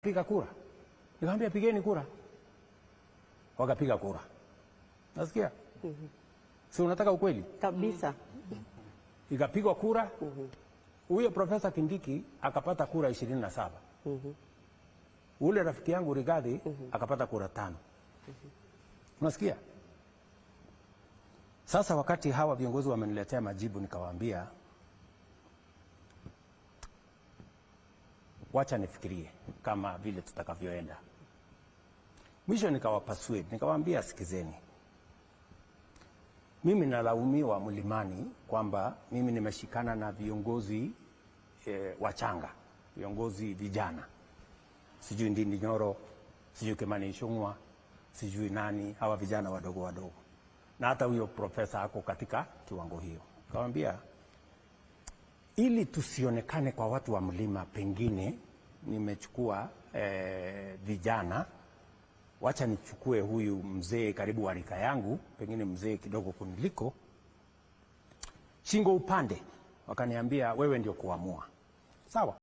Piga kura. Nikamwambia pigeni kura. Wakapiga kura. Nasikia? Si unataka ukweli? Kabisa. Ikapigwa kura. Huyo Profesa Kindiki akapata kura 27. Ule rafiki yangu Rigathi akapata kura 5. Unasikia? Sasa wakati hawa viongozi wameniletea majibu, nikawaambia wacha nifikirie kama vile tutakavyoenda. Mwisho nikawapasue, nikawaambia sikizeni. Mimi nalaumiwa Mlimani kwamba mimi nimeshikana na viongozi wachanga, viongozi vijana. Sijui Ndindi Nyoro, sijui Kimani Ichung'wah, sijui nani, hawa vijana wadogo wadogo. Na hata huyo profesa ako katika kiwango hiyo. Nikamwambia ili tusionekane kwa watu wa mlima, pengine nimechukua vijana, wacha nichukue huyu mzee karibu wa rika yangu, pengine mzee kidogo kuniliko, shingo upande. Wakaniambia wewe ndio kuamua. Sawa.